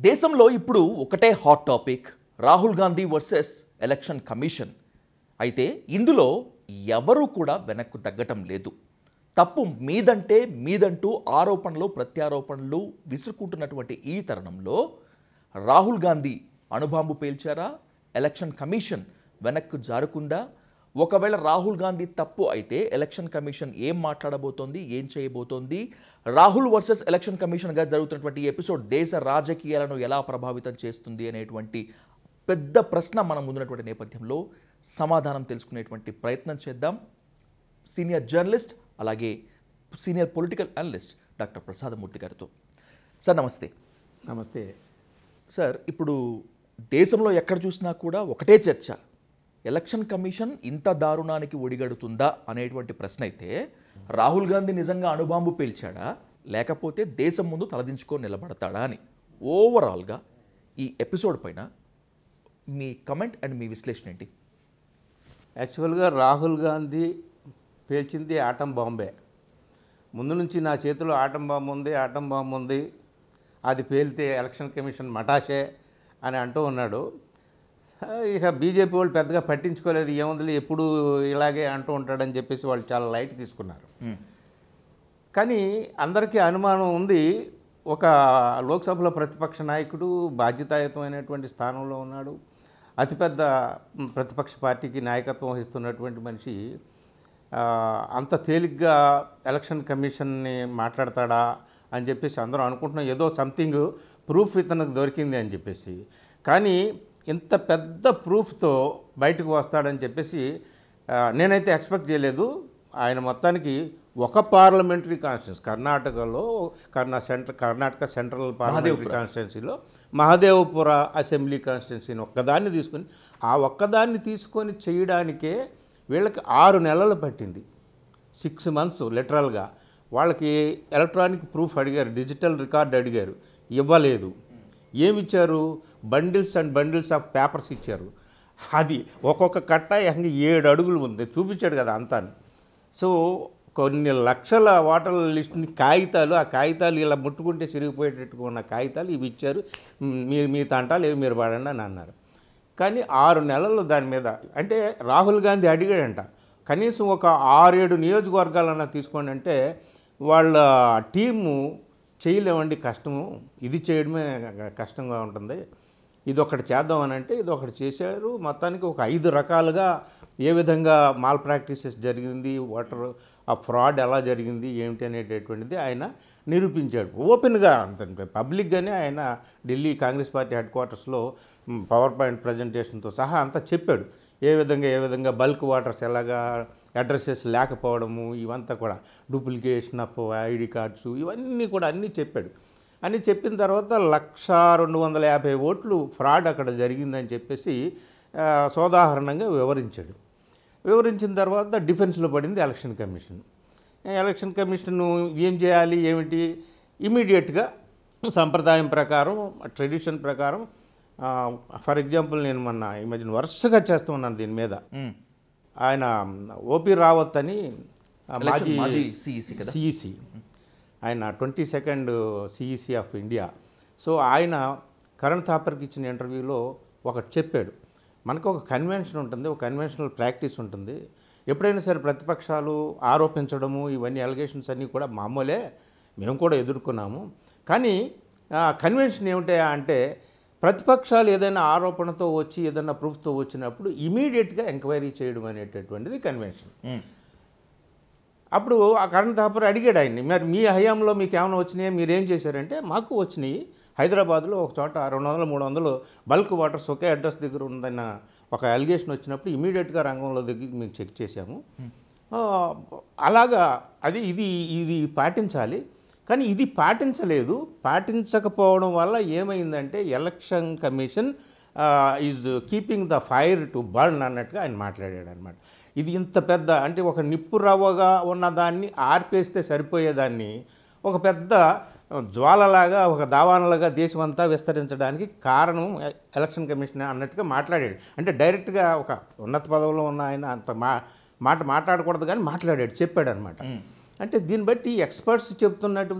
దేశంలో ఇప్పుడు ఒకటే hot topic Rahul Gandhi versus election commission. అయితే ఇందులో ఎవరు కూడా వెనక్కు తగ్గటం లేదు. తప్పు మీదంటే మీదంటూ ఆరోపణలు ప్రత్యారోపణలు విసురుకుంటున్నటువంటి ఈ తరుణంలో రాహుల్ గాంధీ అణుబాంబు పేల్చారా? ఎలక్షన్ కమిషన్ వెనక్కు జారుకుందా? ఒకవేళ రాహుల్ గాంధీ తప్పు అయితే ఎలక్షన్ కమిషన్ ఏం మాట్లాడబోతోంది, ఏం చేయబోతోంది? రాహుల్ వర్సెస్ ఎలక్షన్ కమిషన్గా జరుగుతున్నటువంటి ఎపిసోడ్ దేశ రాజకీయాలను ఎలా ప్రభావితం చేస్తుంది అనేటువంటి పెద్ద ప్రశ్న మన ముందున్నటువంటి నేపథ్యంలో సమాధానం తెలుసుకునేటువంటి ప్రయత్నం చేద్దాం. సీనియర్ జర్నలిస్ట్ అలాగే senior political analyst doctor Prasadamurthy గారితో. సార్ నమస్తే. నమస్తే సార్, ఇప్పుడు దేశంలో ఎక్కడ చూసినా కూడా ఒకటే చర్చ, ఎలక్షన్ కమిషన్ ఇంత దారుణానికి ఒడిగడుతుందా అనేటువంటి ప్రశ్న. అయితే రాహుల్ గాంధీ నిజంగా అణుబాంబు పేల్చాడా లేకపోతే దేశం ముందు తలదించుకొని నిలబడతాడా అని ఓవరాల్గా ఈ ఎపిసోడ్ పైన మీ కమెంట్ అండ్ మీ విశ్లేషణ ఏంటి? యాక్చువల్గా రాహుల్ గాంధీ పేల్చింది ఆటం బాంబే. ముందు నుంచి నా చేతిలో ఆటం బాంబు ఉంది, అది పేలితే ఎలక్షన్ కమిషన్ మటాషే అని అంటూ ఉన్నాడు. ఇక బీజేపీ వాళ్ళు పెద్దగా పట్టించుకోలేదు, ఏముంది ఎప్పుడు ఇలాగే అంటూ ఉంటాడని చెప్పేసి వాళ్ళు చాలా లైట్ తీసుకున్నారు. కానీ అందరికీ అనుమానం ఉంది, ఒక లోక్సభలో ప్రతిపక్ష నాయకుడు బాధ్యతాయుతమైనటువంటి స్థానంలో ఉన్నాడు, అతిపెద్ద ప్రతిపక్ష పార్టీకి నాయకత్వం వహిస్తున్నటువంటి మనిషి అంత తేలిగ్గా ఎలక్షన్ కమిషన్ని మాట్లాడతాడా అని చెప్పేసి అందరూ అనుకుంటున్నాం. ఏదో సంథింగ్ ప్రూఫ్ ఇతనికి దొరికింది అని చెప్పేసి. కానీ ఇంత పెద్ద ప్రూఫ్తో బయటకు వస్తాడని చెప్పేసి నేనైతే ఎక్స్పెక్ట్ చేయలేదు. ఆయన మొత్తానికి ఒక పార్లమెంటరీ కాన్స్టిట్యున్సీ కర్ణాటకలో కర్ణాటక సెంట్రల్ పార్లమెంటరీ కాన్స్టిట్యున్సీలో మహదేవపుర అసెంబ్లీ కాన్స్టిట్యున్సీని ఒక్కదాన్ని తీసుకొని చేయడానికే వీళ్ళకి 6 నెలలు పట్టింది. 6 months లిటరల్గా. వాళ్ళకి ఎలక్ట్రానిక్ ప్రూఫ్ అడిగారు, డిజిటల్ రికార్డ్ అడిగారు, ఇవ్వలేదు. ఏమిచ్చారు? Bundles and bundles of papers ఇచ్చారు. అది ఒక్కొక్క కట్ట 7 అడుగులు ఉంది, చూపించాడు కదా అంతా. సో కొన్ని లక్షల ఓటర్ల లిస్టుని కాగితాలు, ఆ కాగితాలు ఇలా ముట్టుకుంటే చిరిగిపోయేటట్టుగా ఉన్న కాగితాలు ఇవి ఇచ్చారు. మీ తంటాలు ఏవి మీరు పడండి అని అన్నారు. కానీ 6 నెలలు దాని మీద. అంటే రాహుల్ గాంధీ అడిగాడంట, కనీసం ఒక 6-7 నియోజకవర్గాలన్నా తీసుకోండి అంటే వాళ్ళ టీము చేయలేమండి, కష్టము, ఇది చేయడమే కష్టంగా ఉంటుంది, ఇది ఒకటి చేద్దామని అంటే ఇది ఒకటి చేశారు. మొత్తానికి ఒక 5 రకాలుగా ఏ విధంగా మాల్ ప్రాక్టీసెస్ జరిగింది, ఓటర్ ఆ ఫ్రాడ్ ఎలా జరిగింది ఏమిటి అనేటటువంటిది ఆయన నిరూపించాడు ఓపెన్గా. పబ్లిక్గానే ఆయన ఢిల్లీ కాంగ్రెస్ పార్టీ హెడ్ క్వార్టర్స్లో పవర్ పాయింట్ ప్రజెంటేషన్తో సహా అంతా చెప్పాడు. ఏ విధంగా బల్క్ వాటర్స్ ఎలాగా, అడ్రసెస్ లేకపోవడము, ఇవంతా కూడా డూప్లికేషన్ ఆఫ్ ఐడి కార్డ్స్, ఇవన్నీ కూడా అన్నీ చెప్పాడు. అని చెప్పిన తర్వాత 1,250 ఓట్లు ఫ్రాడ్ అక్కడ జరిగిందని చెప్పేసి సోదాహరణంగా వివరించాడు. వివరించిన తర్వాత డిఫెన్స్లో పడింది ఎలక్షన్ కమిషన్. ఎలక్షన్ కమిషన్ ఏం చేయాలి ఏమిటి? ఇమీడియట్గా సంప్రదాయం ప్రకారం, ట్రెడిషన్ ప్రకారం, ఫర్ ఎగ్జాంపుల్ నేను మొన్న ఈ మధ్యన వరుసగా చేస్తూ ఉన్నాను దీని మీద. ఆయన ఓపీ రావత్ అని మాజీ సిఈసి, ఆయన 22nd CEC of India. So ఆయన కరణ్ థాపర్కి ఇచ్చిన ఇంటర్వ్యూలో ఒకటి చెప్పాడు, మనకు ఒక కన్వెన్షన్ ఉంటుంది, ఒక కన్వెన్షనల్ ప్రాక్టీస్ ఉంటుంది. ఎప్పుడైనా సరే ప్రతిపక్షాలు ఆరోపించడము, ఇవన్నీ అలిగేషన్స్ అన్నీ కూడా మామూలే, మేము కూడా ఎదుర్కొన్నాము. కానీ కన్వెన్షన్ ఏమిటా అంటే ప్రతిపక్షాలు ఏదైనా ఆరోపణతో వచ్చి ఏదైనా ప్రూఫ్తో వచ్చినప్పుడు ఇమీడియట్గా ఎంక్వైరీ చేయడం అనేటటువంటిది కన్వెన్షన్. అప్పుడు ఆ కరణ్ థాపర్ అడిగాడు ఆయన్ని, మరి మీ హయాంలో మీకు ఏమైనా వచ్చినాయో, మీరేం చేశారంటే మాకు వచ్చినాయి, హైదరాబాద్లో ఒక చోట 200-300 బల్క్ వాటర్స్ ఒకే అడ్రస్ దగ్గర ఉందన్న ఒక అలిగేషన్ వచ్చినప్పుడు ఇమీడియట్గా రంగంలో దగ్గర మేము చెక్ చేశాము. అలాగా అది ఇది పాటించాలి. కానీ ఇది పాటించలేదు. పాటించకపోవడం వల్ల ఏమైందంటే election commission is keeping the fire to burn అన్నట్టుగా ఆయన మాట్లాడాడు అనమాట. ఇది ఇంత పెద్ద, అంటే ఒక నిప్పు రవ్వగా ఉన్నదాన్ని ఆర్పేస్తే సరిపోయేదాన్ని ఒక పెద్ద జ్వాలలాగా, ఒక దావానలాగా దేశమంతా విస్తరించడానికి కారణం ఎలక్షన్ కమిషన్ అన్నట్టుగా మాట్లాడాడు. అంటే డైరెక్ట్గా ఒక ఉన్నత పదవిలో ఉన్న ఆయన అంత మాట మాట్లాడకూడదు కానీ మాట్లాడాడు, చెప్పాడు అనమాట. అంటే దీన్ని బట్టి ఎక్స్పర్ట్స్ చెప్తున్నట్టు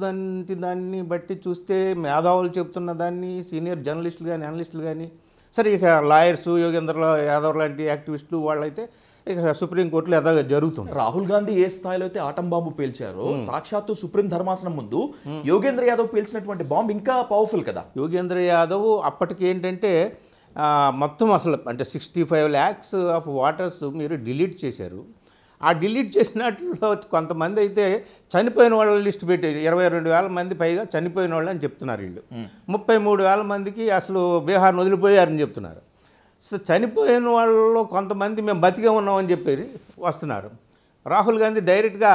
దాన్ని బట్టి చూస్తే మేధావులు చెప్తున్న దాన్ని సీనియర్ జర్నలిస్టులు కానీ అనలిస్టులు కానీ సరే ఇక లాయర్స్ యోగేంద్ర యాదవ్ లాంటి యాక్టివిస్టులు వాళ్ళైతే ఇక సుప్రీంకోర్టులో ఎదా జరుగుతుంది. రాహుల్ గాంధీ ఏ స్థాయిలో అయితే ఆటం బాంబు పేల్చారో సాక్షాత్తు సుప్రీం ధర్మాసనం ముందు యోగేంద్ర యాదవ్ పేల్చినటువంటి బాంబు ఇంకా పవర్ఫుల్ కదా. యోగేంద్ర యాదవ్ అప్పటికి ఏంటంటే మొత్తం అసలు అంటే 65 lakhs ఆఫ్ వాటర్స్ మీరు డిలీట్ చేశారు. ఆ డిలీట్ చేసినట్లో కొంతమంది అయితే చనిపోయిన వాళ్ళ లిస్ట్ పెట్టి 22,000 మంది పైగా చనిపోయిన వాళ్ళు అని చెప్తున్నారు వీళ్ళు. 33,000 మందికి అసలు బీహార్ను వదిలిపోయారని చెప్తున్నారు. సో చనిపోయిన వాళ్ళలో కొంతమంది మేము బతికే ఉన్నామని చెప్పి వస్తున్నారు. రాహుల్ గాంధీ డైరెక్ట్గా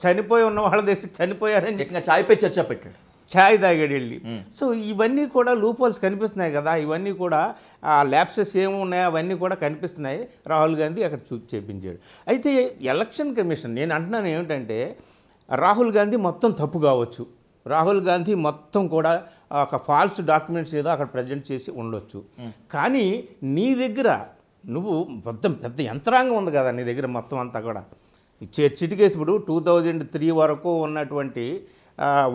చనిపోయి ఉన్న వాళ్ళ దగ్గర చనిపోయారని చాయ్పై చర్చ పెట్టాడు, ఛాయ్ తాగాడు వెళ్ళి. సో ఇవన్నీ కూడా లూపోల్స్ కనిపిస్తున్నాయి కదా, ఇవన్నీ కూడా ల్యాప్సెస్ ఏమున్నాయి అవన్నీ కూడా కనిపిస్తున్నాయి. రాహుల్ గాంధీ అక్కడ చేపించాడు. అయితే ఎలక్షన్ కమిషన్ నేను అంటున్నాను ఏమిటంటే రాహుల్ గాంధీ మొత్తం తప్పు కావచ్చు, రాహుల్ గాంధీ మొత్తం కూడా ఒక ఫాల్స్ డాక్యుమెంట్స్ ఏదో అక్కడ ప్రజెంట్ చేసి ఉండొచ్చు. కానీ నీ దగ్గర నువ్వు పెద్ద యంత్రాంగం ఉంది కదా నీ దగ్గర మొత్తం అంతా కూడా చిటికేసి ఇప్పుడు 2003 వరకు ఉన్నటువంటి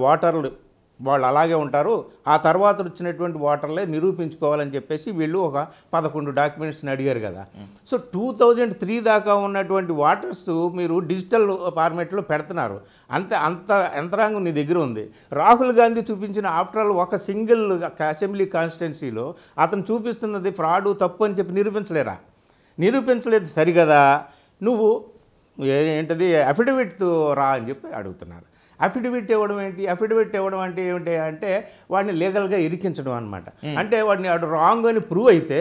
వాటర్లు వాళ్ళు అలాగే ఉంటారు, ఆ తర్వాత వచ్చినటువంటి వాటర్లే నిరూపించుకోవాలని చెప్పేసి వీళ్ళు ఒక 11 డాక్యుమెంట్స్ని అడిగారు కదా. సో 2003 దాకా ఉన్నటువంటి వాటర్స్ మీరు డిజిటల్ ఫార్మేట్లో పెడుతున్నారు, అంత యంత్రాంగం నీ దగ్గర ఉంది. రాహుల్ గాంధీ చూపించిన ఆఫ్టర్ ఆల్ ఒక సింగిల్ అసెంబ్లీ కాన్స్టిట్యున్సీలో అతను చూపిస్తున్నది ఫ్రాడు తప్పు అని చెప్పి నిరూపించలేదు సరిగదా. నువ్వు ఏంటది అఫిడవిట్ రా అని చెప్పి అడుగుతున్నారు. అఫిడవిట్ ఇవ్వడం అంటే ఏమిటి అంటే వాడిని లీగల్గా ఇరికించడం అనమాట. అంటే వాడిని రాంగ్ అని ప్రూవ్ అయితే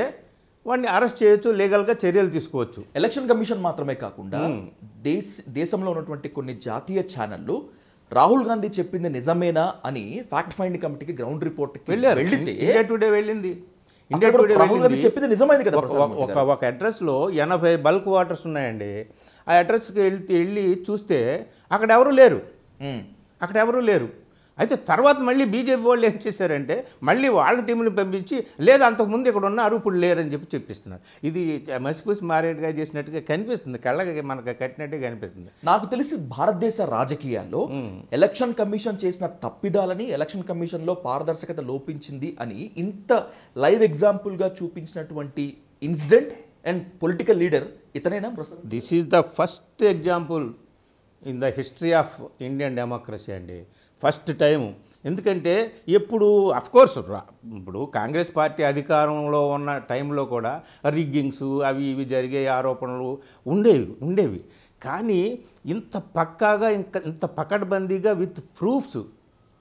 వాడిని అరెస్ట్ చేయొచ్చు, లీగల్గా చర్యలు తీసుకోవచ్చు. ఎలక్షన్ కమిషన్ మాత్రమే కాకుండా దేశంలో ఉన్నటువంటి కొన్ని జాతీయ ఛానళ్ళు రాహుల్ గాంధీ చెప్పింది నిజమేనా అని ఫ్యాక్ట్ ఫైండింగ్ కమిటీకి గ్రౌండ్ రిపోర్ట్కి వెళ్తే ఇండియా టుడే వెళ్ళింది. రాహుల్ గాంధీ చెప్పింది నిజమైంది కదా. ఒక అడ్రస్లో 80 బల్క్ వాటర్స్ ఉన్నాయండి. ఆ అడ్రస్కి వెళ్ళి చూస్తే అక్కడ ఎవరు లేరు. అయితే తర్వాత మళ్ళీ బీజేపీ వాళ్ళు ఏం చేశారంటే మళ్ళీ వాళ్ళ టీంని పంపించి లేదా అంతకుముందు ఇక్కడ ఉన్నారు ఇప్పుడు లేరని చెప్పిస్తున్నారు. ఇది మసిపూసి మారేడుగా చేసినట్టుగా కనిపిస్తుంది, కళ్ళకి మనకు కట్టినట్టుగా కనిపిస్తుంది. నాకు తెలిసి భారతదేశ రాజకీయాల్లో ఎలక్షన్ కమిషన్ చేసిన తప్పిదాలని, ఎలక్షన్ కమిషన్లో పారదర్శకత లోపించింది అని ఇంత లైవ్ ఎగ్జాంపుల్గా చూపించినటువంటి ఇన్సిడెంట్ అండ్ పొలిటికల్ లీడర్ ఇతనేనా? This is the first example in the history of Indian democracy అండి, ఫస్ట్ టైము. ఎందుకంటే ఎప్పుడు అఫ్కోర్స్ ఇప్పుడు కాంగ్రెస్ పార్టీ అధికారంలో ఉన్న టైంలో కూడా రిగ్గింగ్స్ అవి ఇవి జరిగే ఆరోపణలు ఉండేవి. కానీ ఇంత పక్కాగా ఇంత పకడ్బందీగా విత్ ప్రూఫ్స్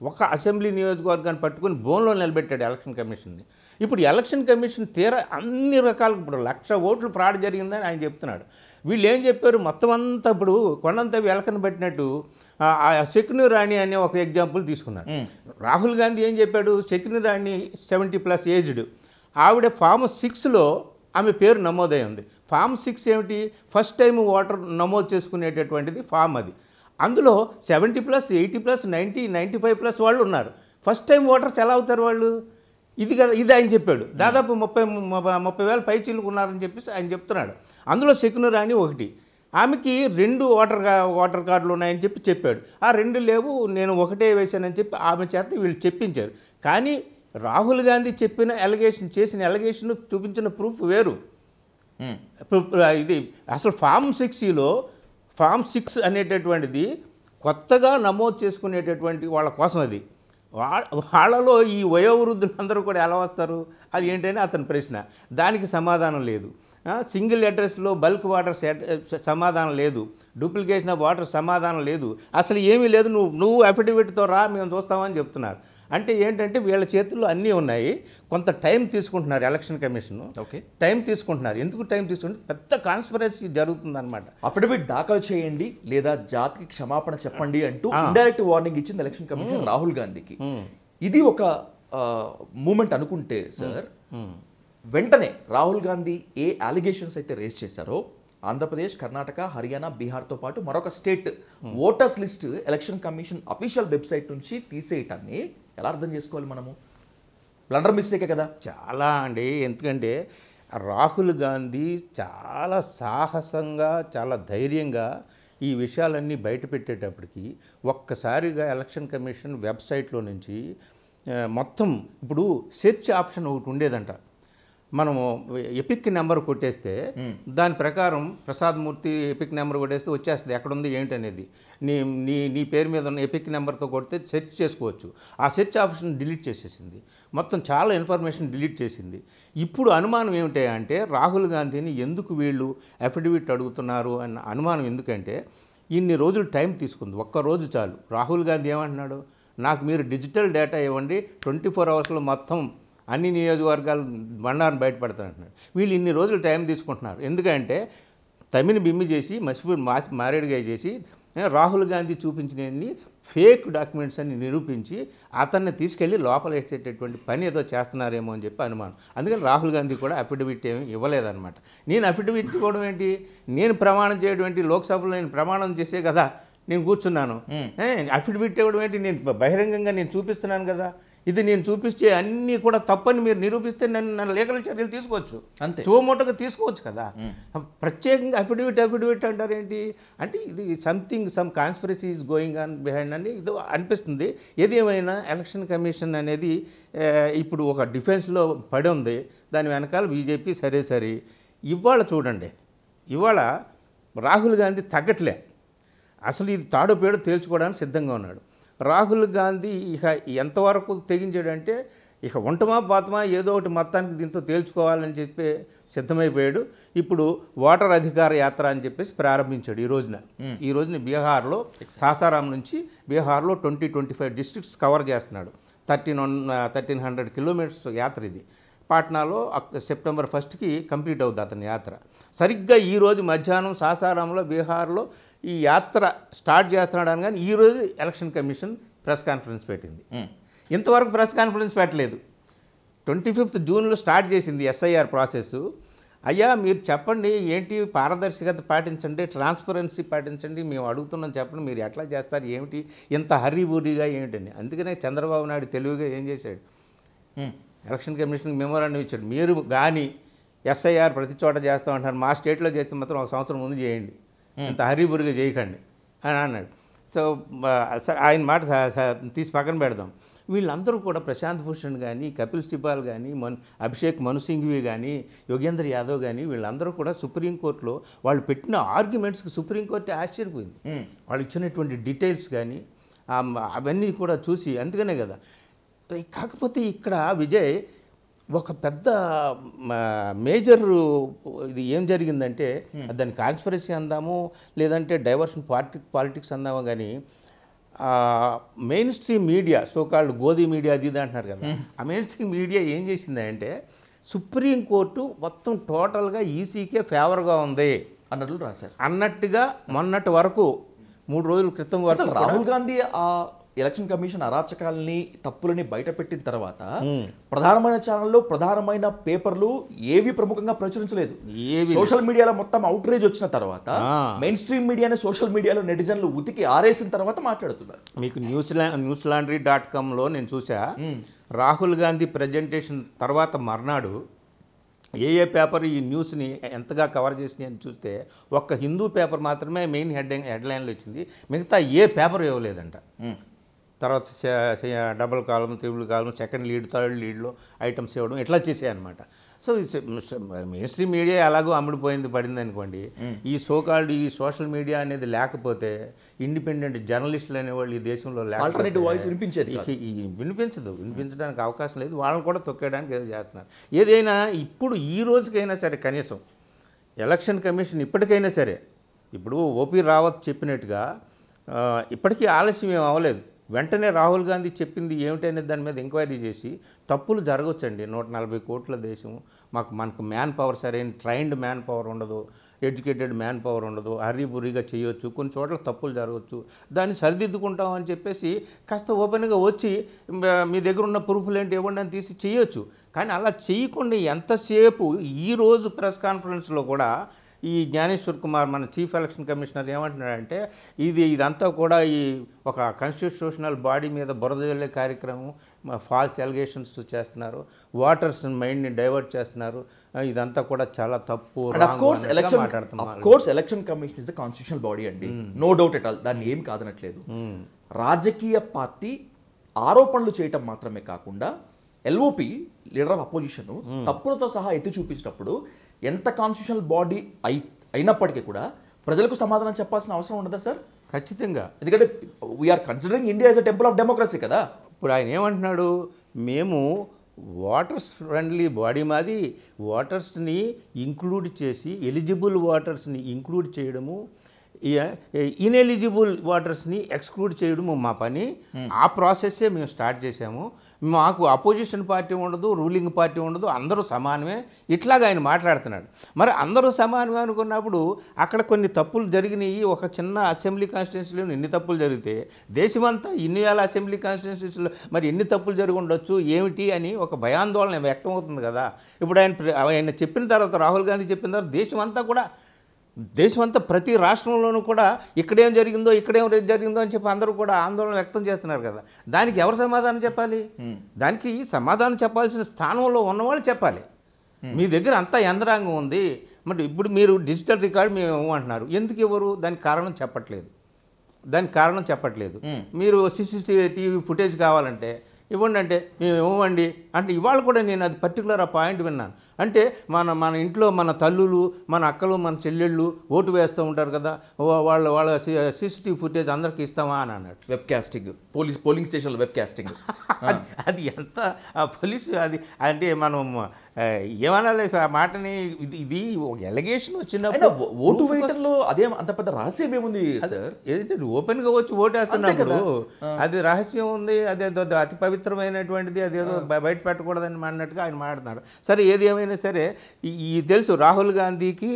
ఒక అసెంబ్లీ నియోజకవర్గాన్ని పట్టుకుని బోన్లో నిలబెట్టాడు ఎలక్షన్ కమిషన్ని. ఇప్పుడు ఎలక్షన్ కమిషన్ అన్ని రకాల ఇప్పుడు 1,00,000 ఓట్లు ఫ్రాడ్ జరిగిందని ఆయన చెప్తున్నాడు. వీళ్ళు ఏం చెప్పారు మొత్తం అంతా ఇప్పుడు కొండంత వెలకను పట్టినట్టు శకుని రాణి అనే ఒక ఎగ్జాంపుల్ తీసుకున్నారు. రాహుల్ గాంధీ ఏం చెప్పాడు, శకుని రాణి 70+ ఏజ్డ్ ఆవిడ ఫామ్ 6లో ఆమె పేరు నమోదై ఉంది. ఫామ్ 6 ఏమిటి, ఫస్ట్ టైం ఓటర్ నమోదు చేసుకునేటటువంటిది ఫామ్ అది. అందులో 70+, 80+, 90, 95+ వాళ్ళు ఉన్నారు. ఫస్ట్ టైం ఓటర్స్ ఎలా అవుతారు వాళ్ళు? ఇది ఆయన చెప్పాడు. దాదాపు 30,000 పైచీలకు ఉన్నారని చెప్పేసి ఆయన చెప్తున్నాడు. అందులో శకుని రాణి ఒకటి, ఆమెకి 2 ఓటర్ కార్డులు ఉన్నాయని చెప్పాడు. ఆ 2 లేవు, నేను ఒకటే వేశానని చెప్పి ఆమె చేత వీళ్ళు చెప్పించారు. కానీ రాహుల్ గాంధీ చేసిన ఎలిగేషన్ చూపించిన ప్రూఫ్ వేరు. ఇది అసలు ఫామ్ 6లో ఫామ్ 6 అనేటటువంటిది కొత్తగా నమోదు చేసుకునేటటువంటి వాళ్ళ కోసం. అది వాళ్ళలో ఈ వయోవృద్ధులందరూ కూడా ఎలా వస్తారు, అది ఏంటని అతని ప్రశ్న. దానికి సమాధానం లేదు. సింగిల్ అడ్రస్లో బల్క్ వాటర్ సమాధానం లేదు, డూప్లికేషన్ ఆఫ్ వాటర్ సమాధానం లేదు, అసలు ఏమీ లేదు. నువ్వు అఫిడవిట్తో రా, మేము చూస్తామని చెప్తున్నారు. అంటే ఏంటంటే వీళ్ళ చేతుల్లో అన్నీ ఉన్నాయి. కొంత టైం తీసుకుంటున్నారు ఎలక్షన్ కమిషన్. టైం తీసుకుంటున్నారు. ఎందుకు టైం తీసుకుంటే పెద్ద కాన్స్పిరసీ జరుగుతుందన్నమాట. అఫిడవిట్ దాఖలు చేయండి లేదా జాతికి క్షమాపణ చెప్పండి అంటూ ఇండైరెక్ట్ వార్నింగ్ ఇచ్చింది ఎలక్షన్ కమిషన్ రాహుల్ గాంధీకి. ఇది ఒక మూమెంట్ అనుకుంటే సార్, వెంటనే రాహుల్ గాంధీ ఏ అలిగేషన్స్ అయితే రేస్ చేశారో ఆంధ్రప్రదేశ్, కర్ణాటక, హర్యానా, బీహార్తో పాటు మరొక state voters list election commission official website నుంచి తీసేయటాన్ని ఎలా అర్థం చేసుకోవాలి మనము? బ్లండర్ మిస్టేకే కదా. చాలా అండి. ఎందుకంటే రాహుల్ గాంధీ చాలా సాహసంగా చాలా ధైర్యంగా ఈ విషయాలన్నీ బయట పెట్టేటప్పటికి ఒక్కసారిగా ఎలక్షన్ కమిషన్ వెబ్సైట్లో నుంచి మొత్తం ఇప్పుడు సెర్చ్ ఆప్షన్ ఒకటి ఉండేదంట. మనము ఎపిక్ నెంబర్ కొట్టేస్తే దాని ప్రకారం ప్రసాద్ మూర్తి ఎపిక్ నెంబర్ కొట్టేస్తే వచ్చేస్తుంది ఎక్కడుంది ఏంటి అనేది. నీ నీ నీ పేరు మీద ఉన్న ఎపిక్ నెంబర్తో కొడితే సెర్చ్ చేసుకోవచ్చు. ఆ సెర్చ్ ఆప్షన్ డిలీట్ చేసేసింది, మొత్తం చాలా ఇన్ఫర్మేషన్ డిలీట్ చేసింది. ఇప్పుడు అనుమానం ఏమిటి అంటే రాహుల్ గాంధీని ఎందుకు వీళ్ళు అఫిడవిట్ అడుగుతున్నారు అన్న అనుమానం. ఎందుకంటే ఇన్ని రోజులు టైం తీసుకుంది, ఒక్కరోజు చాలు. రాహుల్ గాంధీ ఏమంటున్నాడు, నాకు మీరు డిజిటల్ డేటా ఇవ్వండి, 24 అవర్స్లో మొత్తం అన్ని నియోజకవర్గాలు బండారం బయటపడతానంటున్నారు. వీళ్ళు ఇన్ని రోజులు టైం తీసుకుంటున్నారు. ఎందుకంటే తమిని బిమ్మి చేసి మసిపూడి మారేడుగా చేసి రాహుల్ గాంధీ చూపించినన్ని ఫేక్ డాక్యుమెంట్స్ అన్ని నిరూపించి అతన్ని తీసుకెళ్ళి లోపల వేసేటటువంటి పని ఏదో చేస్తున్నారేమో అని చెప్పి అనుమానం. అందుకని రాహుల్ గాంధీ కూడా అఫిడవిట్ ఏమి ఇవ్వలేదన్నమాట. నేను అఫిడవిట్ ఇవ్వడం ఏంటి, నేను ప్రమాణం చేయడం ఏంటి, లోక్సభలో నేను ప్రమాణం చేసే కదా నేను కూర్చున్నాను. అఫిడవిట్ ఇవ్వడం ఏంటి, నేను బహిరంగంగా నేను చూపిస్తున్నాను కదా. ఇది నేను చూపించే అన్నీ కూడా తప్పని మీరు నిరూపిస్తే నన్ను లీగల్ చర్యలు తీసుకోవచ్చు, అంతే చూమోటగా తీసుకోవచ్చు కదా. ప్రత్యేకంగా అఫిడవిట్ అంటారేంటి అంటే ఇది some conspiracy is going on behind అని ఇది అనిపిస్తుంది. ఏదేమైనా ఎలక్షన్ కమిషన్ అనేది ఇప్పుడు ఒక డిఫెన్స్లో పడి ఉంది. దాని వెనకాల బీజేపీ సరే. ఇవాళ చూడండి, ఇవాళ రాహుల్ గాంధీ తగ్గట్లే, అసలు ఇది తాడో పేడో తేల్చుకోవడానికి సిద్ధంగా ఉన్నాడు. రాహుల్ గాంధీ ఇక ఎంతవరకు తెగించాడంటే ఇక ఒంటమా బాతమా ఏదో ఒకటి మొత్తానికి దీంతో తేల్చుకోవాలని చెప్పి సిద్ధమైపోయాడు. ఇప్పుడు ఓటర్ అధికార యాత్ర అని చెప్పేసి ప్రారంభించాడు ఈ రోజున బీహార్లో సాసారాం నుంచి బీహార్లో 25 డిస్ట్రిక్ట్స్ కవర్ చేస్తున్నాడు. 1300 కిలోమీటర్స్ యాత్ర ఇది. పాట్నాలో సెప్టెంబర్ 1కి కంప్లీట్ అవుతుంది అతని యాత్ర. సరిగ్గా ఈరోజు మధ్యాహ్నం సాసారాంలో బీహార్లో ఈ యాత్ర స్టార్ట్ చేస్తున్నాడు అని. కానీ ఈరోజు ఎలక్షన్ కమిషన్ ప్రెస్ కాన్ఫరెన్స్ పెట్టింది. ఇంతవరకు ప్రెస్ కాన్ఫరెన్స్ పెట్టలేదు. 25 జూన్లో స్టార్ట్ చేసింది ఎస్ఐఆర్ ప్రాసెస్. అయ్యా మీరు చెప్పండి, ఏంటి పారదర్శకత పాటించండి, ట్రాన్స్పరెన్సీ పాటించండి, మేము అడుగుతున్నాం చెప్పండి, మీరు ఎట్లా చేస్తారు, ఏమిటి ఇంత హర్రీబూరిగా ఏమిటని. అందుకనే చంద్రబాబు నాయుడు తెలివిగా ఏం చేశాడు, ఎలక్షన్ కమిషన్కి మెమోరాండం ఇచ్చాడు. మీరు కానీ ఎస్ఐఆర్ ప్రతి చోట చేస్తామంటారు, మా స్టేట్లో చేస్తే మాత్రం 1 సంవత్సరం ముందు చేయండి, ఇంత హరీబురిగా చేయకండి అని అన్నాడు. సో ఆయన మాట తీసి పక్కన పెడదాం. వీళ్ళందరూ కూడా ప్రశాంత్ భూషణ్ కానీ, కపిల్ సిబాల్ కానీ, అభిషేక్ మను సింఘ్వి కానీ, యోగేంద్ర యాదవ్ కానీ, వీళ్ళందరూ కూడా సుప్రీంకోర్టులో వాళ్ళు పెట్టిన ఆర్గ్యుమెంట్స్కి సుప్రీంకోర్టు ఆశ్చర్యపోయింది. వాళ్ళు ఇచ్చినటువంటి డీటెయిల్స్ కానీ అవన్నీ కూడా చూసి. అందుకనే కదా. కాకపోతే ఇక్కడ విజయ్ ఒక పెద్ద మేజర్ ఇది ఏం జరిగిందంటే దాన్ని కాన్స్పిరసీ అందాము లేదంటే డైవర్షన్ పాలిటిక్స్ అందామో కానీ main stream media so called గోధి media అది ఇది అంటున్నారు కదా. ఆ మెయిన్ స్ట్రీమ్ మీడియా ఏం చేసిందంటే సుప్రీంకోర్టు మొత్తం టోటల్గా ఈసీకే ఫేవర్గా ఉంది అన్నట్లు రాశారు. అన్నట్టుగా మొన్నటి వరకు 3 రోజుల క్రితం వరకు రాహుల్ గాంధీ ఆ ఎలక్షన్ కమిషన్ అరాచకాలని తప్పులని బయటపెట్టిన తర్వాత ప్రధానమైన ఛానల్లో ప్రధానమైన పేపర్లు ఏవి ప్రముఖంగా ప్రచురించలేదు. సోషల్ మీడియాలో మొత్తం అవుట్ రేజ్ వచ్చిన తర్వాత మెయిన్ స్ట్రీమ్ మీడియాని సోషల్ మీడియాలో నెటిజన్లు ఉతికి ఆరేసిన తర్వాత మాట్లాడుతున్నారు. మీకు newslaundry.comలో నేను చూసా, రాహుల్ గాంధీ ప్రజెంటేషన్ తర్వాత మర్నాడు ఏ పేపర్ ఈ న్యూస్ని ఎంతగా కవర్ చేసినాయి అని చూస్తే ఒక్క హిందూ పేపర్ మాత్రమే మెయిన్ హెడ్లైన్లో ఇచ్చింది, మిగతా ఏ పేపర్ ఇవ్వలేదంట. తర్వాత డబుల్ కాలం, త్రిబుల్ కాలం, సెకండ్ లీడ్, థర్డ్ లీడ్లో ఐటమ్స్ ఇవ్వడం ఇట్లా చేసాయన్నమాట. సో మెయిన్ స్ట్రీమ్ మీడియా ఎలాగో పడింది అనుకోండి. ఈ సోకాల్డ్ ఈ సోషల్ మీడియా అనేది లేకపోతే ఇండిపెండెంట్ జర్నలిస్టులు అనేవాళ్ళు ఈ దేశంలో వినిపించడానికి అవకాశం లేదు. వాళ్ళని కూడా తొక్కేయడానికి ఏదో చేస్తున్నారు. ఏదైనా ఇప్పుడు ఈ రోజుకైనా సరే కనీసం ఎలక్షన్ కమిషన్ ఇప్పటికైనా సరే, ఇప్పుడు ఓపీ రావత్ చెప్పినట్టుగా ఇప్పటికీ ఆలస్యం ఏం అవ్వలేదు. వెంటనే రాహుల్ గాంధీ చెప్పింది ఏమిటనేది దాని మీద ఎంక్వైరీ చేసి తప్పులు జరగవచ్చండి. 140 కోట్ల దేశం, మనకు మ్యాన్ పవర్ సరైన ట్రైన్డ్ మ్యాన్ పవర్ ఉండదు, ఎడ్యుకేటెడ్ మ్యాన్ పవర్ ఉండదు, హర్రీబుర్రీగా చేయొచ్చు, కొన్ని చోట్ల తప్పులు జరగవచ్చు, దాన్ని సరిదిద్దుకుంటాం అని చెప్పేసి కాస్త ఓపెన్గా వచ్చి మీ దగ్గర ఉన్న ప్రూఫ్లు ఏంటి ఇవ్వండి అని తీసి చేయొచ్చు. కానీ అలా చేయకుండా ఎంతసేపు ఈరోజు ప్రెస్ కాన్ఫరెన్స్లో కూడా ఈ జ్ఞానేశ్వర్ కుమార్ మన చీఫ్ ఎలక్షన్ కమిషనర్ ఏమంటున్నాడంటే ఇదంతా కూడా ఈ ఒక కాన్స్టిట్యూషనల్ బాడీ మీద బురద జల్లే కార్యక్రమం, ఫాల్స్ ఎలిగేషన్స్ చేస్తున్నారు, ఓటర్స్ మైండ్ని డైవర్ట్ చేస్తున్నారు, ఇదంతా కూడా చాలా తప్పు. ఎలక్షన్ మాట్లాడుతున్నాం. Course election commission is the constitutional body అండి, నో డౌట్ ఎట్ ఆల్, దాన్ని ఏం కాదనట్లేదు. రాజకీయ పార్టీ ఆరోపణలు చేయటం మాత్రమే కాకుండా ఎల్ఓపి లీడర్ ఆఫ్ అపోజిషన్ తప్పులతో సహా ఎత్తి చూపించినప్పుడు ఎంత కాన్స్టిట్యూషనల్ బాడీ అయినప్పటికీ కూడా ప్రజలకు సమాధానం చెప్పాల్సిన అవసరం ఉండదా సార్? ఖచ్చితంగా. ఎందుకంటే we are considering India as a temple of democracy కదా. ఇప్పుడు ఆయన ఏమంటున్నాడు, మేము వాటర్స్ ఫ్రెండ్లీ బాడీ మాది, వాటర్స్ని ఇంక్లూడ్ చేసి ఎలిజిబుల్ వాటర్స్ని ఇంక్లూడ్ చేయడము, ఇన్ఎలిజిబుల్ వాటర్స్ని ఎక్స్క్లూడ్ చేయడము మా పని. ఆ ప్రాసెస్సే మేము స్టార్ట్ చేసాము. మాకు అపోజిషన్ పార్టీ ఉండదు, రూలింగ్ పార్టీ ఉండదు, అందరూ సమానమే. ఇట్లాగా ఆయన మాట్లాడుతున్నాడు. మరి అందరూ సమానమే అనుకున్నప్పుడు అక్కడ కొన్ని తప్పులు జరిగినాయి. ఒక చిన్న అసెంబ్లీ కాన్స్టిట్యున్సీలో ఎన్ని తప్పులు జరిగితే దేశమంతా ఇన్ని వేల అసెంబ్లీ కాన్స్టిట్యున్సీలో మరి ఎన్ని తప్పులు జరిగి ఉండొచ్చు ఏమిటి అని ఒక భయాందోళన వ్యక్తమవుతుంది కదా. ఇప్పుడు ఆయన చెప్పిన తర్వాత, రాహుల్ గాంధీ చెప్పిన తర్వాత దేశమంతా ప్రతి రాష్ట్రంలోనూ కూడా ఇక్కడేం జరిగిందో అని చెప్పి అందరూ కూడా ఆందోళన వ్యక్తం చేస్తున్నారు కదా. దానికి ఎవరు సమాధానం చెప్పాలి? దానికి సమాధానం చెప్పాల్సిన స్థానంలో ఉన్నవాళ్ళు చెప్పాలి. మీ దగ్గర అంతా యంత్రాంగం ఉంది, మరి ఇప్పుడు మీరు డిజిటల్ రికార్డ్ మేము ఇవ్వమంటున్నారు, ఎందుకు ఇవ్వరు? దానికి కారణం చెప్పట్లేదు. మీరు CCTV ఫుటేజ్ కావాలంటే ఇవ్వండి అంటే మేము ఇవ్వండి అంటే, ఇవాళ కూడా నేను అది పర్టికులర్ ఆ పాయింట్ విన్నాను. అంటే మన ఇంట్లో మన తల్లులు, మన అక్కలు, మన చెల్లెళ్ళు ఓటు వేస్తూ ఉంటారు కదా, వాళ్ళ CCTV ఫుటేజ్ అందరికీ ఇస్తామా అని అన్నాడు. వెబ్ కాస్టింగ్, పోలింగ్ స్టేషన్లో వెబ్ కాస్టింగ్ అది ఎంత పోలీసు అది అంటే మనం ఏమనాలి ఆ మాటని. ఇది ఒక ఎలిగేషన్ వచ్చినప్పుడు ఓటు వేయటంలో అదే అంత పెద్ద రహస్యం ఏముంది సార్? ఏదైతే ఓపెన్గా వచ్చి ఓటు వేస్తున్నప్పుడు అది రహస్యం ఉంది, అదేదో అతి పవిత్రమైనటువంటిది, అదేదో బయట పెట్టకూడదని అన్నట్టుగా ఆయన మాట్లాడుతున్నాడు. సరే, ఏది ఏమైనా సరే ఈ తెలుసు రాహుల్ గాంధీకి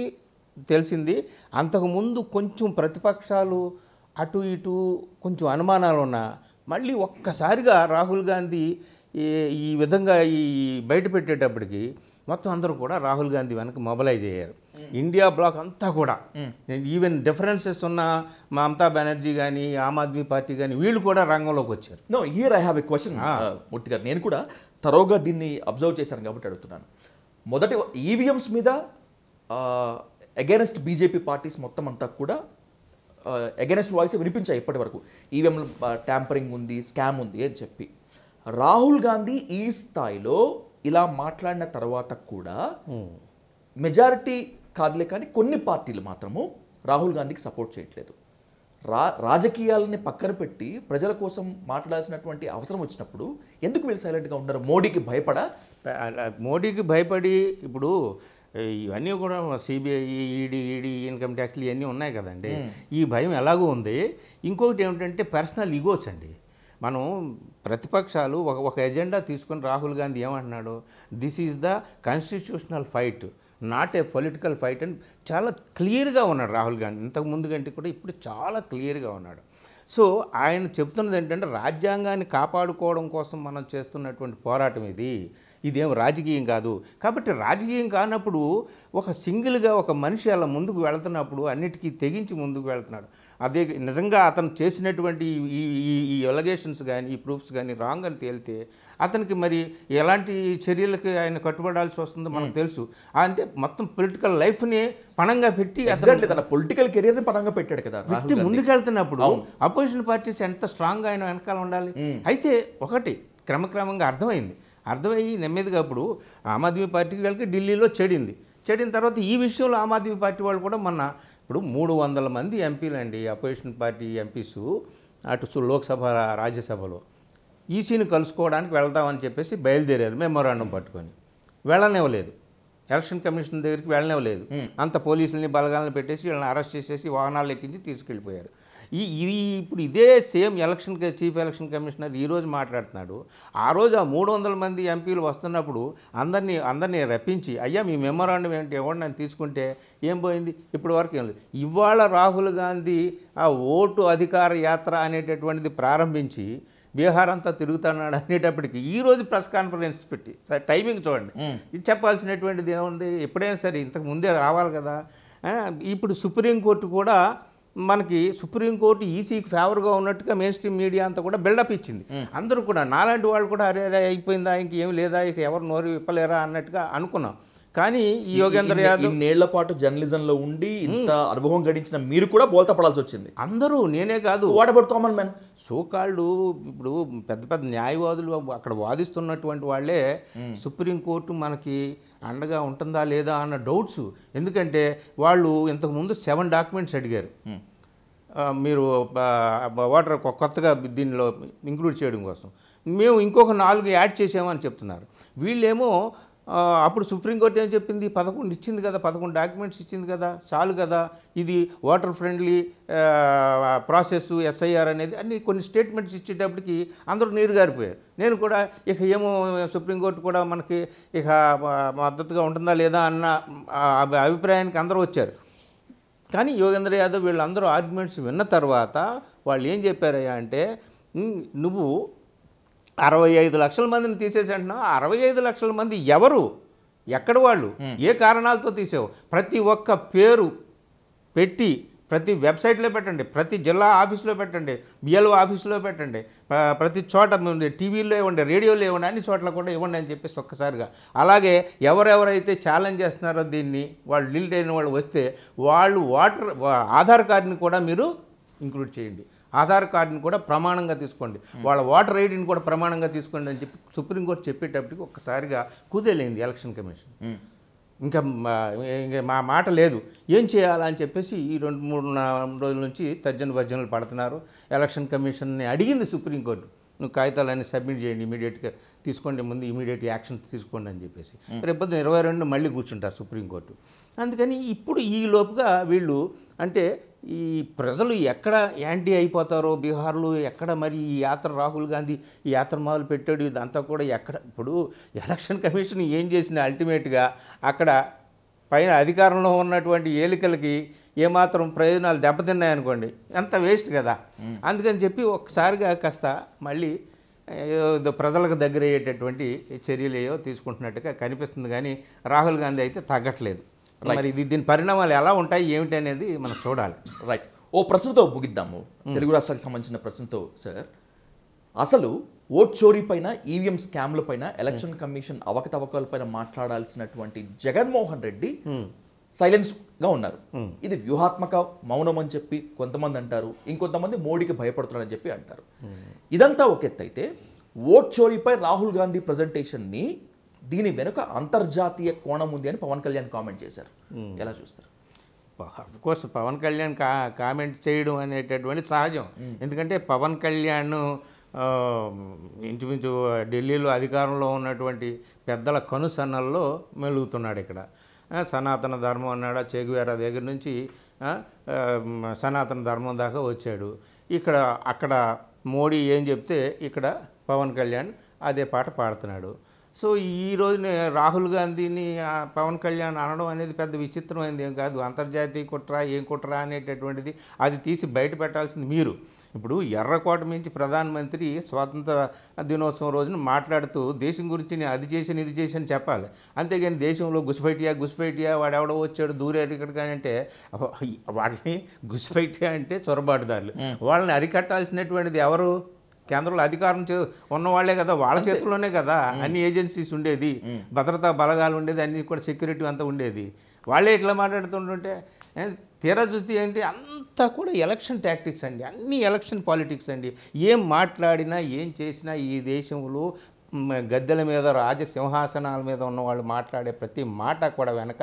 తెలిసింది. అంతకుముందు కొంచెం ప్రతిపక్షాలు అటు ఇటు కొంచెం అనుమానాలు ఉన్నా మళ్ళీ ఒక్కసారిగా రాహుల్ గాంధీ ఈ విధంగా బయట పెట్టేటప్పటికి మొత్తం అందరూ కూడా రాహుల్ గాంధీ వెనక మొబలైజ్ అయ్యారు. ఇండియా బ్లాక్ అంతా కూడా, ఈవెన్ డిఫరెన్సెస్ ఉన్న మమతా బెనర్జీ కానీ, ఆమ్ ఆద్మీ పార్టీ కానీ, వీళ్ళు కూడా రంగంలోకి వచ్చారు. No, here I have a question Murthy garu. నేను కూడా తరోగా దీన్ని అబ్జర్వ్ చేశాను కాబట్టి అడుగుతున్నాను. మొదటి ఈవీఎంస్ మీద అగైనెస్ట్ బీజేపీ పార్టీస్ మొత్తం అంతా కూడా అగైనెస్ట్ వాయిస్ వినిపించాయి ఇప్పటి వరకు. ఈవీఎం ట్యాంపరింగ్ ఉంది, స్కామ్ ఉంది అని చెప్పి. రాహుల్ గాంధీ ఈ స్థాయిలో ఇలా మాట్లాడిన తర్వాత కూడా మెజారిటీ కాదులే కానీ కొన్ని పార్టీలు మాత్రము రాహుల్ గాంధీకి సపోర్ట్ చేయట్లేదు. రాజకీయాలని పక్కన పెట్టి ప్రజల కోసం మాట్లాడాల్సినటువంటి అవసరం వచ్చినప్పుడు ఎందుకు వీళ్ళు సైలెంట్గా ఉన్నారు? మోడీకి భయపడి ఇప్పుడు ఇవన్నీ కూడా CBI, ఈడీ, ఇన్కమ్ ట్యాక్స్లు ఇవన్నీ ఉన్నాయి కదండి. ఈ భయం ఎలాగో ఉంది. ఇంకొకటి ఏమిటంటే పర్సనల్ ఈగోస్ అండి. మనం ప్రతిపక్షాలు ఒక ఎజెండా తీసుకొని రాహుల్ గాంధీ ఏమంటున్నాడు, this is the constitutional fight, not a political fight అని చాలా క్లియర్గా ఉన్నాడు రాహుల్ గాంధీ. ఇంతకు ముందు కంటే కూడా ఇప్పుడు చాలా క్లియర్గా ఉన్నాడు. సో ఆయన చెప్తున్నది ఏంటంటే రాజ్యాంగాన్ని కాపాడుకోవడం కోసం మనం చేస్తున్నటువంటి పోరాటం ఇదేం రాజకీయం కాదు. కాబట్టి రాజకీయం కానప్పుడు ఒక సింగిల్గా ఒక మనిషి అలా ముందుకు వెళుతున్నప్పుడు అన్నిటికీ తెగించి ముందుకు వెళ్తున్నాడు. అదే నిజంగా అతను చేసినటువంటి ఈ ఎలిగేషన్స్ కానీ, ఈ ప్రూఫ్స్ కానీ రాంగ్ అని తేలితే అతనికి మరి ఎలాంటి చర్యలకి ఆయన కట్టుబడాల్సి వస్తుందో మనకు తెలుసు. అంటే మొత్తం పొలిటికల్ లైఫ్ని పణంగా పెట్టి తన పొలిటికల్ కెరీర్ని పణంగా పెట్టాడు కదా. ముందుకు వెళ్తున్నప్పుడు అపోజిషన్ పార్టీస్ ఎంత స్ట్రాంగ్గా ఆయన వెనకాల ఉండాలి. అయితే ఒకటి క్రమక్రమంగా అర్థమయ్యి నెమ్మదిగా ఇప్పుడు ఆమ్ ఆద్మీ పార్టీకి వెళ్ళి ఢిల్లీలో చెడిన తర్వాత ఈ విషయంలో ఆమ్ ఆద్మీ పార్టీ వాళ్ళు కూడా ఇప్పుడు 300 మంది ఎంపీలు అండి, అపోజిషన్ పార్టీ ఎంపీసు అటు లోక్సభ, రాజ్యసభలో ఈసీని కలుసుకోవడానికి వెళ్దామని చెప్పేసి బయలుదేరారు మెమోరాండం పట్టుకొని. వెళ్ళనివ్వలేదు, ఎలక్షన్ కమిషన్ దగ్గరికి వెళ్ళనివ్వలేదు. అంత పోలీసులని బలగాలను పెట్టేసి వీళ్ళని అరెస్ట్ చేసేసి వాహనాలు ఎక్కించి తీసుకెళ్ళిపోయారు. ఇప్పుడు ఇదే సేమ్ చీఫ్ ఎలక్షన్ కమిషనర్ ఈరోజు మాట్లాడుతున్నాడు. ఆ రోజు ఆ 300 మంది ఎంపీలు వస్తున్నప్పుడు అందరినీ రప్పించి, అయ్యా మీ మెమోరాండం ఏంటి ఇవ్వండి అని తీసుకుంటే ఏం పోయింది? ఇప్పటి వరకు ఏం లేదు. ఇవాళ రాహుల్ గాంధీ ఆ ఓటు అధికార యాత్ర అనేటటువంటిది ప్రారంభించి బీహార్ అంతా తిరుగుతున్నాడు అనేటప్పటికి ఈరోజు ప్రెస్ కాన్ఫరెన్స్ పెట్టి, సార్ టైమింగ్ చూడండి, ఇది చెప్పాల్సినటువంటిది ఏముంది? ఎప్పుడైనా సరే ఇంతకు ముందే రావాలి కదా. ఇప్పుడు సుప్రీంకోర్టు కూడా సుప్రీంకోర్టు ఈసీకి ఫేవర్గా ఉన్నట్టుగా మెయిన్ స్ట్రీమ్ మీడియా అంతా కూడా బిల్డప్ ఇచ్చింది. అందరూ కూడా నాలాంటి వాళ్ళు కూడా అరే అయిపోయిందా, ఇంకేం లేదా, ఇక ఎవరు నోరు విప్పలేరా అన్నట్టుగా అనుకున్నాం. కానీ ఈ యోగేంద్ర యాదవ్ ఇన్నేళ్ల పాటు జర్నలిజంలో ఉండి ఇంత అనుభవం గడించిన మీరు కూడా బోల్తా పడాల్సి వచ్చింది. అందరూ, నేనే కాదు, వాట్ అబౌట్ కామన్ మ్యాన్? సోకాళ్ళు ఇప్పుడు పెద్ద పెద్ద న్యాయవాదులు అక్కడ వాదిస్తున్నటువంటి వాళ్ళే సుప్రీంకోర్టు మనకి అండగా ఉంటుందా లేదా అన్న డౌట్స్. ఎందుకంటే వాళ్ళు ఇంతకుముందు 7 డాక్యుమెంట్స్ అడిగారు మీరు వాటర్ కొత్తగా దీనిలో ఇంక్లూడ్ చేయడం కోసం. మేము ఇంకొక 4 యాడ్ చేసామని చెప్తున్నారు. వీళ్ళేమో అప్పుడు సుప్రీంకోర్టు ఏం చెప్పింది, 11 ఇచ్చింది కదా, 11 డాక్యుమెంట్స్ ఇచ్చింది కదా, చాలు కదా, ఇది వాటర్ ఫ్రెండ్లీ ప్రాసెస్ ఎస్ఐఆర్ అనేది అన్ని కొన్ని స్టేట్మెంట్స్ ఇచ్చేటప్పటికి అందరూ నీరు గారిపోయారు. నేను కూడా ఇక ఏమో సుప్రీంకోర్టు కూడా మనకి ఇక మద్దతుగా ఉంటుందా లేదా అన్న అభిప్రాయానికి అందరూ వచ్చారు. కానీ యోగేంద్ర యాదవ్ వీళ్ళందరూ ఆర్గ్యుమెంట్స్ విన్న తర్వాత వాళ్ళు ఏం చెప్పారయ్యా అంటే, నువ్వు 65 లక్షల మందిని తీసేసి అంటున్నావు, 65 లక్షల మంది ఎవరు, ఎక్కడ వాళ్ళు, ఏ కారణాలతో తీసావు, ప్రతి ఒక్క పేరు పెట్టి ప్రతి వెబ్సైట్లో పెట్టండి, ప్రతి జిల్లా ఆఫీసులో పెట్టండి, బిఎల్ఓ ఆఫీసులో పెట్టండి, ప్రతి చోట టీవీలో ఇవ్వండి, రేడియోలో ఇవ్వండి, అన్ని చోట్ల కూడా ఇవ్వండి అని చెప్పేసి ఒక్కసారిగా. అలాగే ఎవరెవరైతే ఛాలెంజ్ చేస్తున్నారో దీన్ని, వాళ్ళు లీడ్ అయిన వాళ్ళు వస్తే వాళ్ళు ఆధార్ కార్డుని కూడా మీరు ఇంక్లూడ్ చేయండి, ఆధార్ కార్డుని కూడా ప్రమాణంగా తీసుకోండి, వాళ్ళ ఓటర్ ఐడిని కూడా ప్రమాణంగా తీసుకోండి అని చెప్పి సుప్రీంకోర్టు చెప్పేటప్పటికి ఒక్కసారిగా కుదేలేంది ఎలక్షన్ కమిషన్. ఇంకా మా మాట లేదు, ఏం చేయాలని చెప్పేసి ఈ 2-3 రోజుల నుంచి తర్జనలు పడుతున్నారు. ఎలక్షన్ కమిషన్ని అడిగింది సుప్రీంకోర్టు, నువ్వు కాగితాలన్నీ సబ్మిట్ చేయండి, ఇమీడియట్గా తీసుకోండి, ముందు ఇమీడియట్ యాక్షన్ తీసుకోండి అని చెప్పేసి. రేపు 22 మళ్ళీ కూర్చుంటారు సుప్రీంకోర్టు. అందుకని ఇప్పుడు ఈ లోపుగా వీళ్ళు అంటే ఈ ప్రజలు ఎక్కడ యాంటీ అయిపోతారో బీహార్లో, ఎక్కడ మరి ఈ యాత్ర రాహుల్ గాంధీ ఈ యాత్ర మొదలు పెట్టాడు, ఇదంతా కూడా ఎక్కడ. ఇప్పుడు ఎలక్షన్ కమిషన్ ఏం చేసిన అల్టిమేట్గా అక్కడ పైన అధికారంలో ఉన్నటువంటి ఏలికలకి ఏమాత్రం ప్రయోజనాలు దెబ్బతిన్నాయనుకోండి, ఎంత వేస్ట్ కదా. అందుకని చెప్పి ఒక్కసారిగా కాస్త మళ్ళీ ప్రజలకు దగ్గర అయ్యేటటువంటి చర్యలు ఏవో తీసుకుంటున్నట్టుగా కనిపిస్తుంది. కానీ రాహుల్ గాంధీ అయితే తగ్గట్లేదు. మరి దీని పరిణామాలు ఎలా ఉంటాయి ఏమిటి అనేది మనం చూడాలి. రైట్. ఓ ప్రశ్నతో ముగిద్దాము, తెలుగు రాష్ట్రాలకు సంబంధించిన ప్రశ్నతో. సార్, అసలు ఓట్ చోరీ పైన, ఈవీఎం స్కామ్ల పైన, ఎలక్షన్ కమిషన్ అవకతవకల పైన మాట్లాడాల్సినటువంటి జగన్మోహన్ రెడ్డి సైలెన్స్గా ఉన్నారు. ఇది వ్యూహాత్మక మౌనం అని చెప్పి కొంతమంది అంటారు, ఇంకొంతమంది మోడీకి భయపడుతున్నారని చెప్పి అంటారు. ఇదంతా ఒక ఎత్తు అయితే, ఓట్ చోరీపై రాహుల్ గాంధీ ప్రజెంటేషన్ని దీని వెనుక అంతర్జాతీయ కోణం ఉంది అని పవన్ కళ్యాణ్ కామెంట్ చేశారు. ఎలా చూస్తారు? అఫ్కోర్స్ పవన్ కళ్యాణ్ కామెంట్ చేయడం అనేటటువంటి సహజం. ఎందుకంటే పవన్ కళ్యాణ్ ఇంచుమించు ఢిల్లీలో అధికారంలో ఉన్నటువంటి పెద్దల కనుసన్నల్లో మెలుగుతున్నాడు. ఇక్కడ సనాతన ధర్మం అన్నాడు, చెగువేరా దగ్గర నుంచి సనాతన ధర్మం దాకా వచ్చాడు. అక్కడ మోడీ ఏం చెప్తే ఇక్కడ పవన్ కళ్యాణ్ అదే పాట పాడుతున్నాడు. సో ఈ రోజున రాహుల్ గాంధీని పవన్ కళ్యాణ్ అనడం అనేది పెద్ద విచిత్రమైనది ఏం కాదు. అంతర్జాతీయ కుట్ర ఏం కుట్ర అనేటటువంటిది అది తీసి బయట పెట్టాల్సింది మీరు. ఇప్పుడు ఎర్రకోట నుంచి ప్రధానమంత్రి స్వాతంత్ర దినోత్సవం రోజున మాట్లాడుతూ దేశం గురించి నేను అది చేశాను ఇది చేశాను చెప్పాలి. అంతేగాని దేశంలో గుసిపెట్టియా వాడెవడో వచ్చాడు దూరేరు ఇక్కడికి అంటే వాళ్ళని గుసిపెట్టియా అంటే చొరబాటుదారులు. వాళ్ళని అరికట్టాల్సినటువంటిది ఎవరు? కేంద్రంలో అధికారం ఉన్నవాళ్లే కదా, వాళ్ళ చేతుల్లోనే కదా అన్ని ఏజెన్సీస్ ఉండేది, భద్రతా బలగాలు ఉండేది, అన్ని కూడా సెక్యూరిటీ అంతా ఉండేది. వాళ్ళే ఇట్లా మాట్లాడుతుంటుంటే తీరా చూస్తే ఏంటి, అంతా కూడా ఎలక్షన్ టాక్టిక్స్ అండి, అన్ని ఎలక్షన్ పాలిటిక్స్ అండి. ఏం మాట్లాడినా ఏం చేసినా ఈ దేశంలో గద్దెల మీద రాజసింహాసనాల మీద ఉన్నవాళ్ళు మాట్లాడే ప్రతి మాట కూడా వెనక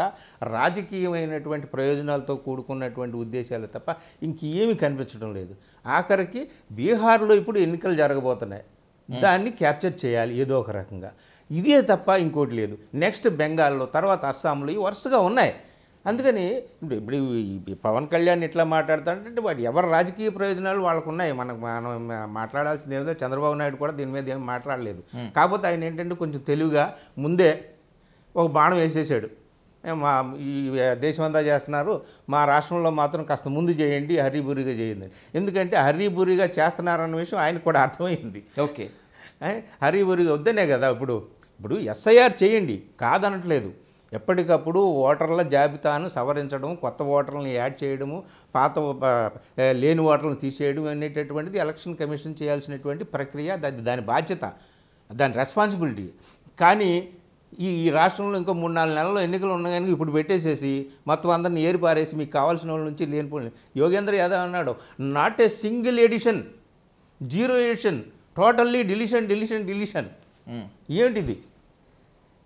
రాజకీయమైనటువంటి ప్రయోజనాలతో కూడుకున్నటువంటి ఉద్దేశాలు తప్ప ఇంకేమీ కనిపించడం లేదు. ఆఖరికి బీహార్లో ఇప్పుడు ఎన్నికలు జరగబోతున్నాయి, దాన్ని క్యాప్చర్ చేయాలి ఏదో ఒక రకంగా, ఇదే తప్ప ఇంకోటి లేదు. నెక్స్ట్ బెంగాల్లో, తర్వాత అస్సాంలో ఈ వరుసగా ఉన్నాయి. అందుకని ఇప్పుడు పవన్ కళ్యాణ్ ఇట్లా మాట్లాడుతాడంటే వాడు ఎవరి రాజకీయ ప్రయోజనాలు వాళ్ళకు ఉన్నాయి. మనం మాట్లాడాల్సింది ఏమిటో చంద్రబాబు నాయుడు కూడా దీని మీద ఏం మాట్లాడలేదు. కాకపోతే ఆయన ఏంటంటే కొంచెం తెలివిగా ముందే ఒక బాణం వేసేసాడు, ఈ దేశమంతా చేస్తున్నారు, మా రాష్ట్రంలో మాత్రం కాస్త ముందు చేయండి, హర్రీబురిగా చేయండి. ఎందుకంటే హర్రీబురిగా చేస్తున్నారన్న విషయం ఆయనకు కూడా అర్థమైంది. ఓకే, హర్రీబురిగా వద్దనే కదా. ఇప్పుడు ఎస్ఐఆర్ చేయండి కాదనట్లేదు, ఎప్పటికప్పుడు ఓటర్ల జాబితాను సవరించడం, కొత్త ఓటర్లను యాడ్ చేయడము, పాత లేని ఓటర్లను తీసేయడం అనేటటువంటిది ఎలక్షన్ కమిషన్ చేయాల్సినటువంటి ప్రక్రియ, దాని బాధ్యత, దాని రెస్పాన్సిబిలిటీ. కానీ ఈ రాష్ట్రంలో ఇంకో 3-4 నెలల్లో ఎన్నికలు ఉన్నాయి కానీ ఇప్పుడు పెట్టేసేసి మొత్తం అందరిని ఏరి పారేసి మీకు కావాల్సిన వాళ్ళ నుంచి లేనిపోయి యోగేంద్ర యాదవ్ అన్నాడు, not a single addition, 0 addition, totally deletion. ఏంటిది?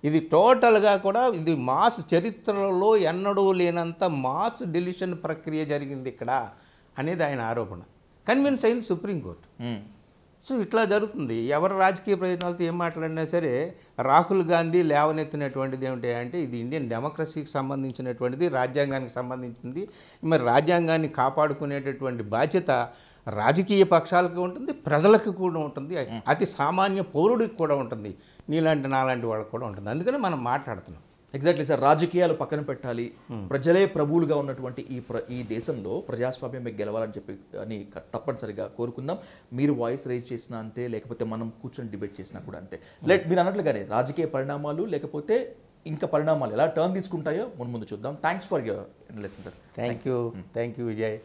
ఇది టోటల్గా కూడా ఇది మాస్ చరిత్రలో ఎన్నడూ లేనంత మాస్ డిలీషన్ ప్రక్రియ జరిగింది ఇక్కడ అనేది ఆయన ఆరోపణ. కన్విన్స్ అయింది సుప్రీంకోర్టు. సో ఇట్లా జరుగుతుంది. ఎవరు రాజకీయ ప్రయోజనాలతో ఏం మాట్లాడినా సరే రాహుల్ గాంధీ లేవనెత్తినటువంటిది ఏమిటి అంటే ఇది ఇండియన్ డెమోక్రసీకి సంబంధించినటువంటిది, రాజ్యాంగానికి సంబంధించింది. మరి రాజ్యాంగాన్ని కాపాడుకునేటటువంటి బాధ్యత రాజకీయ పక్షాలకు ఉంటుంది, ప్రజలకు కూడా ఉంటుంది, అతి సామాన్య పౌరుడికి కూడా ఉంటుంది, నీలాంటి నాలాంటి వాళ్ళకి కూడా ఉంటుంది. అందుకని మనం మాట్లాడుతున్నాం. Exactly sir. రాజకీయాలు పక్కన పెట్టాలి, ప్రజలే ప్రభువులుగా ఉన్నటువంటి ఈ దేశంలో ప్రజాస్వామ్యం గెలవాలని చెప్పి అని తప్పనిసరిగా కోరుకుందాం. మీరు వాయిస్ రేజ్ చేసినా అంతే, లేకపోతే మనం కూర్చొని డిబేట్ చేసినా కూడా అంతే. మీరు అన్నట్లుగానే రాజకీయ పరిణామాలు లేకపోతే ఇంకా పరిణామాలు ఎలా టర్న్ తీసుకుంటాయో ముందు చూద్దాం. Thanks for your lesson sir. Thank you Vijay.